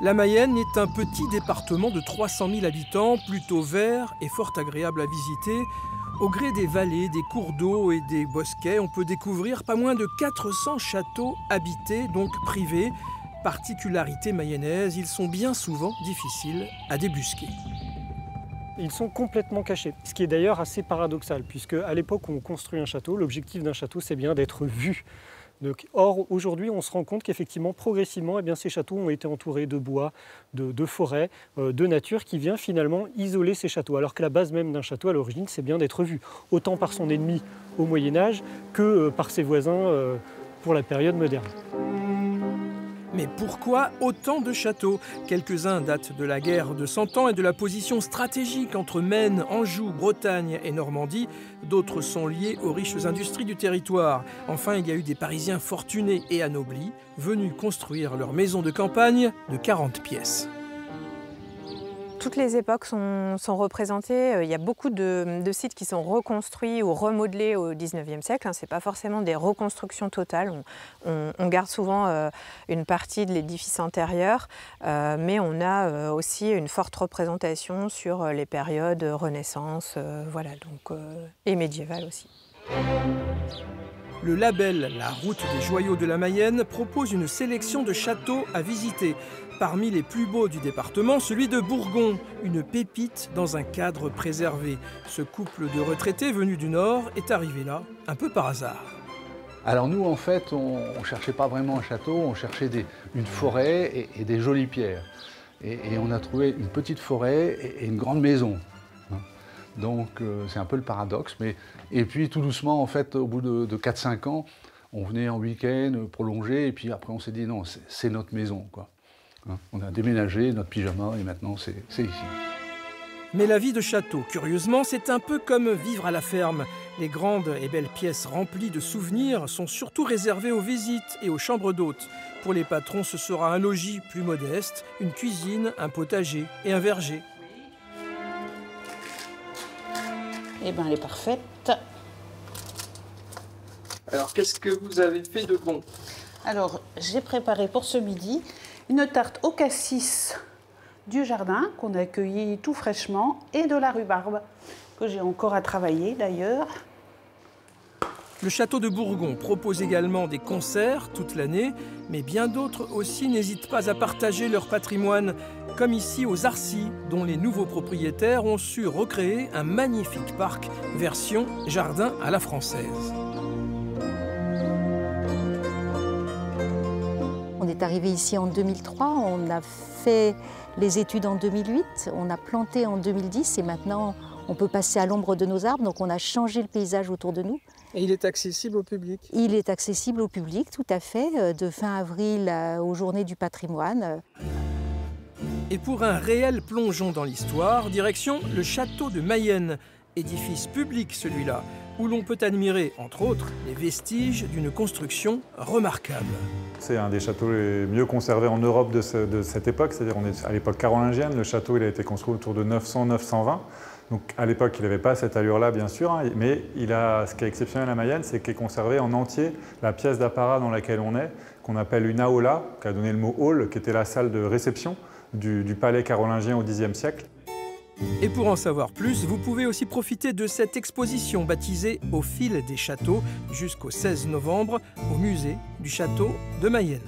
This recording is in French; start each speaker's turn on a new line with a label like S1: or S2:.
S1: La Mayenne est un petit département de 300 000 habitants, plutôt vert et fort agréable à visiter. Au gré des vallées, des cours d'eau et des bosquets, on peut découvrir pas moins de 400 châteaux habités, donc privés. Particularité mayonnaise, ils sont bien souvent difficiles à débusquer.
S2: Ils sont complètement cachés, ce qui est d'ailleurs assez paradoxal, puisque à l'époque où on construit un château, l'objectif d'un château, c'est bien d'être vu. Or, aujourd'hui, on se rend compte qu'effectivement, progressivement, ces châteaux ont été entourés de bois, de forêts, de nature qui vient finalement isoler ces châteaux. Alors que la base même d'un château, à l'origine, c'est bien d'être vu, autant par son ennemi au Moyen-Âge que par ses voisins pour la période moderne.
S1: Mais pourquoi autant de châteaux? Quelques-uns datent de la guerre de Cent Ans et de la position stratégique entre Maine, Anjou, Bretagne et Normandie. D'autres sont liés aux riches industries du territoire. Enfin, il y a eu des Parisiens fortunés et anoblis, venus construire leur maison de campagne de 40 pièces.
S3: Toutes les époques sont représentées. Il y a beaucoup de sites qui sont reconstruits ou remodelés au XIXe siècle. Ce n'est pas forcément des reconstructions totales. On garde souvent une partie de l'édifice antérieur, mais on a aussi une forte représentation sur les périodes Renaissance et médiévales aussi.
S1: Le label La Route des Joyaux de la Mayenne propose une sélection de châteaux à visiter. Parmi les plus beaux du département, celui de Bourgon, une pépite dans un cadre préservé. Ce couple de retraités venus du Nord est arrivé là, un peu par hasard.
S4: Alors nous, en fait, on ne cherchait pas vraiment un château, on cherchait une forêt et des jolies pierres. Et on a trouvé une petite forêt et une grande maison. Donc c'est un peu le paradoxe. Et puis tout doucement, en fait, au bout de 4-5 ans, on venait en week-end prolongé, et puis après on s'est dit non, c'est notre maison, quoi. On a déménagé notre pyjama et maintenant c'est ici.
S1: Mais la vie de château, curieusement, c'est un peu comme vivre à la ferme. Les grandes et belles pièces remplies de souvenirs sont surtout réservées aux visites et aux chambres d'hôtes. Pour les patrons, ce sera un logis plus modeste, une cuisine, un potager et un verger.
S5: Eh bien, elle est parfaite.
S1: Alors, qu'est-ce que vous avez fait de bon?
S5: Alors, j'ai préparé pour ce midi une tarte au cassis du jardin qu'on a accueilli tout fraîchement et de la rhubarbe que j'ai encore à travailler d'ailleurs.
S1: Le château de Bourgon propose également des concerts toute l'année, mais bien d'autres aussi n'hésitent pas à partager leur patrimoine, comme ici aux Arcis, dont les nouveaux propriétaires ont su recréer un magnifique parc version jardin à la française.
S6: On est arrivé ici en 2003, on a fait les études en 2008, on a planté en 2010 et maintenant on peut passer à l'ombre de nos arbres, donc on a changé le paysage autour de nous.
S1: Et il est accessible au public?
S6: Il est accessible au public, tout à fait, de fin avril aux Journées du patrimoine.
S1: Et pour un réel plongeon dans l'histoire, direction le château de Mayenne, édifice public celui-là, où l'on peut admirer, entre autres, les vestiges d'une construction remarquable.
S7: C'est un des châteaux les mieux conservés en Europe de cette époque, c'est-à-dire on est à l'époque carolingienne. Le château il a été construit autour de 900-920. Donc à l'époque, il n'avait pas cette allure-là, bien sûr, mais ce qui est exceptionnel à Mayenne, c'est qu'il est conservé en entier la pièce d'apparat dans laquelle on est, qu'on appelle une aula, qui a donné le mot hall, qui était la salle de réception du palais carolingien au Xe siècle.
S1: Et pour en savoir plus, vous pouvez aussi profiter de cette exposition baptisée Au fil des châteaux jusqu'au 16 novembre au musée du château de Mayenne.